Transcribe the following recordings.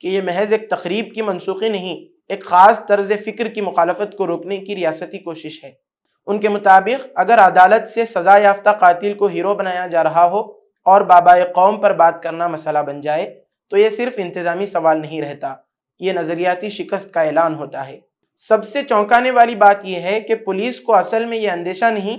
کہ یہ محض ایک تقریب کی منسوخی نہیں، ایک خاص طرز فکر کی مخالفت کو روکنے کی ریاستی کوشش ہے۔ ان کے مطابق اگر عدالت سے سزا یافتہ قاتل کو ہیرو بنایا جا رہا ہو اور بابائے قوم پر بات کرنا مسئلہ بن جائے تو یہ صرف انتظامی سوال نہیں رہتا، یہ نظریاتی شکست کا اعلان ہوتا ہے۔ سب سے چونکانے والی بات یہ ہے کہ پولیس کو اصل میں یہ اندیشہ نہیں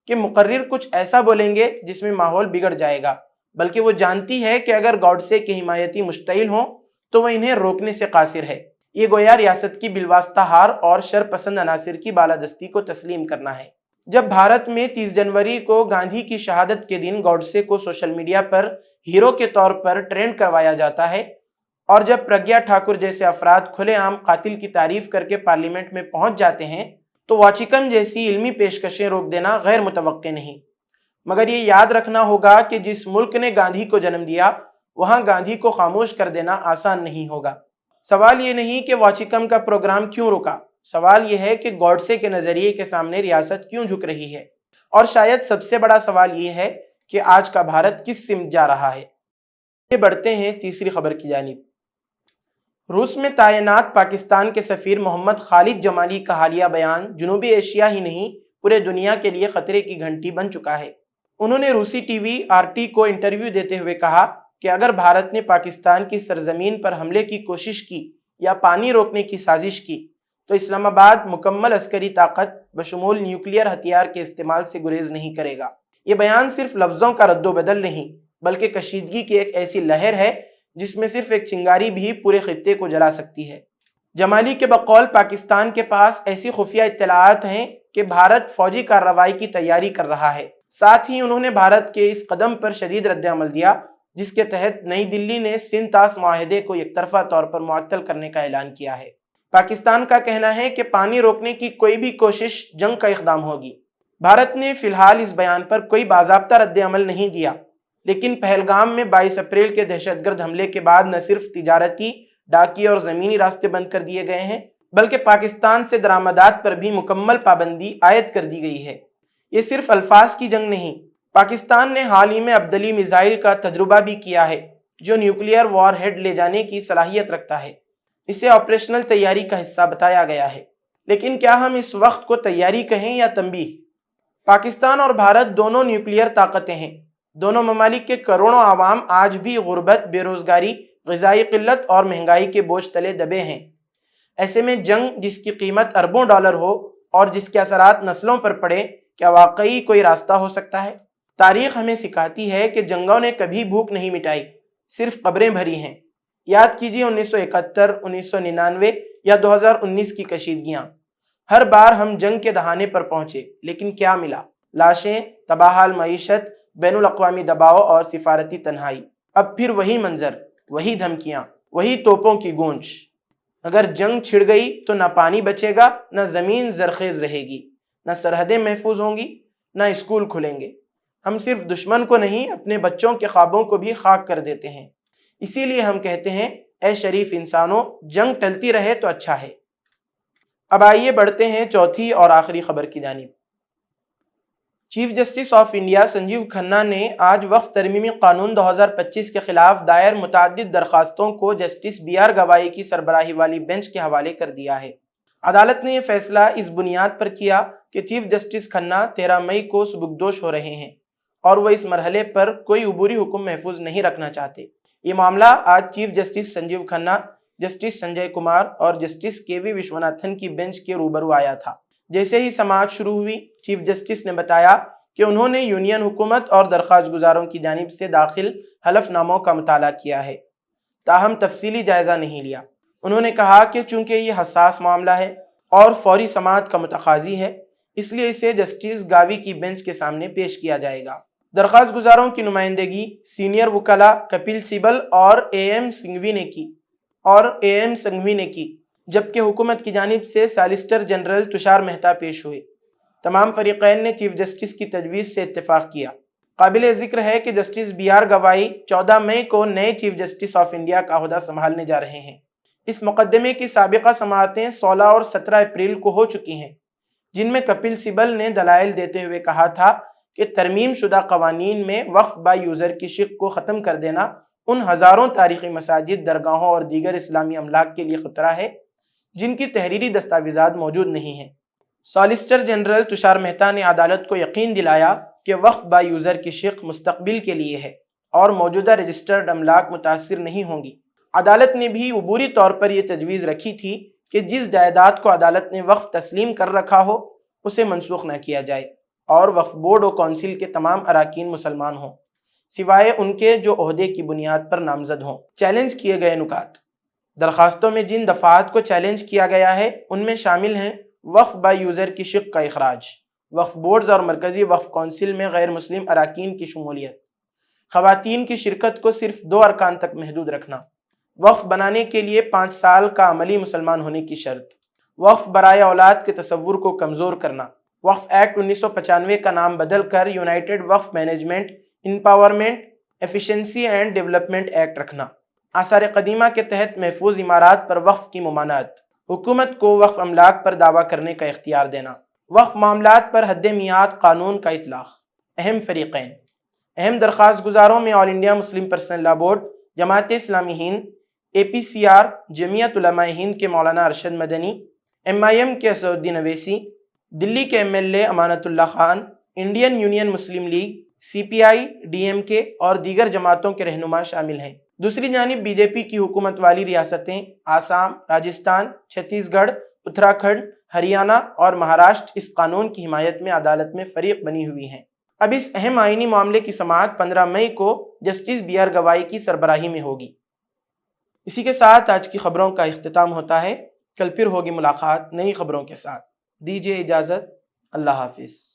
کہ مقرر کچھ ایسا بولیں گے جس میں ماحول بگڑ جائے گا، بلکہ وہ جانتی ہے کہ اگر گوڈسے کے حمایتی مشتعل ہوں تو وہ انہیں روکنے سے قاصر ہے۔ یہ گویا ریاست کی بالواسطہ ہار اور شرپسند عناصر کی بالادستی کو تسلیم کرنا ہے۔ جب بھارت میں 30 جنوری کو گاندھی کی شہادت کے دن گوڈسے کو سوشل میڈیا پر ہیرو کے طور پر ٹرینڈ کروایا جاتا ہے، اور جب پرگیا ٹھاکر جیسے افراد کھلے عام قاتل کی تعریف کر کے پارلیمنٹ میں پہنچ جاتے ہیں، تو واچکن جیسی علمی پیشکشیں روک دینا غیر متوقع نہیں۔ مگر یہ یاد رکھنا ہوگا کہ جس ملک نے گاندھی کو جنم دیا وہاں گاندھی کو خاموش کر دینا آسان نہیں ہوگا۔ سوال یہ نہیں کہ واچکم کا پروگرام کیوں رکا، سوال یہ ہے کہ گوڈسے کے نظریے کے سامنے ریاست کیوں جھک رہی ہے، اور شاید سب سے بڑا سوال یہ ہے کہ آج کا بھارت کس سمت جا رہا ہے۔ یہ بڑھتے ہیں تیسری خبر کی جانب۔ روس میں تعینات پاکستان کے سفیر محمد خالد جمالی کا حالیہ بیان جنوبی ایشیا ہی نہیں پورے دنیا کے لیے خطرے کی گھنٹی بن چکا ہے۔ انہوں نے روسی ٹی وی RT کو انٹرویو دیتے ہوئے کہا کہ اگر بھارت نے پاکستان کی سرزمین پر حملے کی کوشش کی یا پانی روکنے کی سازش کی تو اسلام آباد مکمل عسکری طاقت بشمول نیوکلیئر ہتھیار کے استعمال سے گریز نہیں کرے گا۔ یہ بیان صرف لفظوں کا رد و بدل نہیں بلکہ کشیدگی کی ایک ایسی لہر ہے جس میں صرف ایک چنگاری بھی پورے خطے کو جلا سکتی ہے۔ جمالی کے بقول پاکستان کے پاس ایسی خفیہ اطلاعات ہیں کہ بھارت فوجی کارروائی کی تیاری کر رہا ہے۔ ساتھ ہی انہوں نے بھارت کے اس قدم پر شدید رد عمل دیا جس کے تحت نئی دلی نے سندھ طاس معاہدے کو یک طرفہ طور پر معطل کرنے کا اعلان کیا ہے۔ پاکستان کا کہنا ہے کہ پانی روکنے کی کوئی بھی کوشش جنگ کا اقدام ہوگی۔ بھارت نے فی الحال اس بیان پر کوئی باضابطہ رد عمل نہیں دیا، لیکن پہلگام میں 22 اپریل کے دہشت گرد حملے کے بعد نہ صرف تجارتی، ڈاکی اور زمینی راستے بند کر دیے گئے ہیں بلکہ پاکستان سے درآمدات پر بھی مکمل پابندی عائد کر دی گئی ہے۔ یہ صرف الفاظ کی جنگ نہیں، پاکستان نے حال ہی میں ابدلی میزائل کا تجربہ بھی کیا ہے جو نیوکلیئر وار ہیڈ لے جانے کی صلاحیت رکھتا ہے۔ اسے آپریشنل تیاری کا حصہ بتایا گیا ہے۔ لیکن کیا ہم اس وقت کو تیاری کہیں یا تنبیہ؟ پاکستان اور بھارت دونوں نیوکلیئر طاقتیں ہیں۔ دونوں ممالک کے کروڑوں عوام آج بھی غربت، بے روزگاری، غذائی قلت اور مہنگائی کے بوجھ تلے دبے ہیں۔ ایسے میں جنگ جس کی قیمت اربوں ڈالر ہو اور جس کے اثرات نسلوں پر پڑے، کیا واقعی کوئی راستہ ہو سکتا ہے؟ تاریخ ہمیں سکھاتی ہے کہ جنگوں نے کبھی بھوک نہیں مٹائی، صرف قبریں بھری ہیں۔ یاد کیجیے 1971، 1999 یا 2019 کی کشیدگیاں۔ ہر بار ہم جنگ کے دہانے پر پہنچے لیکن کیا ملا؟ لاشیں، تباہ حال معیشت، بین الاقوامی دباؤ اور سفارتی تنہائی۔ اب پھر وہی منظر، وہی دھمکیاں، وہی توپوں کی گونج۔ اگر جنگ چھڑ گئی تو نہ پانی بچے گا، نہ زمین زرخیز رہے گی، نہ سرحدیں محفوظ ہوں گی، نہ اسکول کھلیں گے۔ ہم صرف دشمن کو نہیں اپنے بچوں کے خوابوں کو بھی خاک کر دیتے ہیں۔ اسی لیے ہم کہتے ہیں اے شریف انسانوں، جنگ ٹلتی رہے تو اچھا ہے۔ اب آئیے بڑھتے ہیں چوتھی اور آخری خبر کی جانب۔ Chief justice of India Sanjeev Khanna نے آج وقف ترمیمی قانون 2025 کے خلاف دائر متعدد درخواستوں کو جسٹس BR گوائی کی سربراہی والی بینچ کے حوالے کر دیا ہے۔ عدالت نے یہ فیصلہ اس بنیاد پر کیا کہ چیف جسٹس کھنہ 13 مئی کو سبکدوش ہو رہے ہیں اور وہ اس مرحلے پر کوئی عبوری حکم محفوظ نہیں رکھنا چاہتے۔ یہ معاملہ آج chief justice Sanjeev Khanna, justice Sanjay Kumar اور جسٹس KV وشوناتھن کی بینچ کے روبرو آیا تھا۔ جیسے ہی سماعت شروع ہوئی، چیف جسٹس نے بتایا کہ انہوں نے یونین حکومت اور درخواست گزاروں کی جانب سے داخل حلف ناموں کا مطالعہ کیا ہے، تاہم تفصیلی جائزہ نہیں لیا۔ انہوں نے کہا کہ چونکہ یہ حساس معاملہ ہے اور فوری سماعت کا متقاضی ہے، اس لیے اسے جسٹس گاوی کی بینچ کے سامنے پیش کیا جائے گا۔ درخواست گزاروں کی نمائندگی سینئر وکلاء کپل سیبل اور AM سنگھوی نے کی، جبکہ حکومت کی جانب سے سالیسیٹر جنرل تشار مہتا پیش ہوئے۔ تمام فریقین نے چیف جسٹس کی تجویز سے اتفاق کیا۔ قابل ذکر ہے کہ جسٹس BR گوائی 14 مئی کو نئے چیف جسٹس آف انڈیا کا عہدہ سنبھالنے جا رہے ہیں۔ اس مقدمے کی سابقہ سماعتیں 16 اور 17 اپریل کو ہو چکی ہیں، جن میں کپل سیبل نے دلائل دیتے ہوئے کہا تھا کہ ترمیم شدہ قوانین میں وقف بائی یوزر کی شق کو ختم کر دینا ان ہزاروں تاریخی مساجد، درگاہوں اور دیگر اسلامی املاک کے لیے خطرہ ہے جن کی تحریری دستاویزات موجود نہیں ہیں۔ سالیسیٹر جنرل تشار مہتا نے عدالت کو یقین دلایا کہ وقف با یوزر کی شق مستقبل کے لیے ہے اور موجودہ رجسٹرڈ املاک متاثر نہیں ہوں گی۔ عدالت نے بھی عبوری طور پر یہ تجویز رکھی تھی کہ جس جائیداد کو عدالت نے وقف تسلیم کر رکھا ہو اسے منسوخ نہ کیا جائے اور وقف بورڈ و کونسل کے تمام اراکین مسلمان ہوں، سوائے ان کے جو عہدے کی بنیاد پر نامزد ہوں۔ چیلنج کیے گئے نکات۔ درخواستوں میں جن دفعات کو چیلنج کیا گیا ہے ان میں شامل ہیں وقف با یوزر کی شق کا اخراج، وقف بورڈز اور مرکزی وقف کونسل میں غیر مسلم اراکین کی شمولیت، خواتین کی شرکت کو صرف 2 ارکان تک محدود رکھنا، وقف بنانے کے لیے 5 سال کا عملی مسلمان ہونے کی شرط، وقف برائے اولاد کے تصور کو کمزور کرنا، وقف ایکٹ 1995 کا نام بدل کر یونائیٹڈ وقف management empowerment efficiency and development act رکھنا، آثار قدیمہ کے تحت محفوظ عمارات پر وقف کی ممانعت، حکومت کو وقف املاک پر دعویٰ کرنے کا اختیار دینا، وقف معاملات پر حد میعاد قانون کا اطلاق۔ اہم فریقین۔ اہم درخواست گزاروں میں آل انڈیا مسلم پرسنل لا بورڈ، جماعت اسلامی ہند، APCR، جمعیت علماء ہند کے مولانا ارشد مدنی، MIM کے اسد الدین اویسی، دلی کے MLA امانت اللہ خان، انڈین یونین مسلم لیگ، CPI، DMK اور دیگر جماعتوں کے رہنما شامل ہیں۔ دوسری جانب BJP کی حکومت والی ریاستیں آسام، راجستھان، چھتیس گڑھ، اتراکھنڈ، ہریانہ اور مہاراشٹر اس قانون کی حمایت میں عدالت میں فریق بنی ہوئی ہیں۔ اب اس اہم آئینی معاملے کی سماعت 15 مئی کو جسٹس BR گوائی کی سربراہی میں ہوگی۔ اسی کے ساتھ آج کی خبروں کا اختتام ہوتا ہے۔ کل پھر ہوگی ملاقات نئی خبروں کے ساتھ۔ دیجیے اجازت۔ اللہ حافظ۔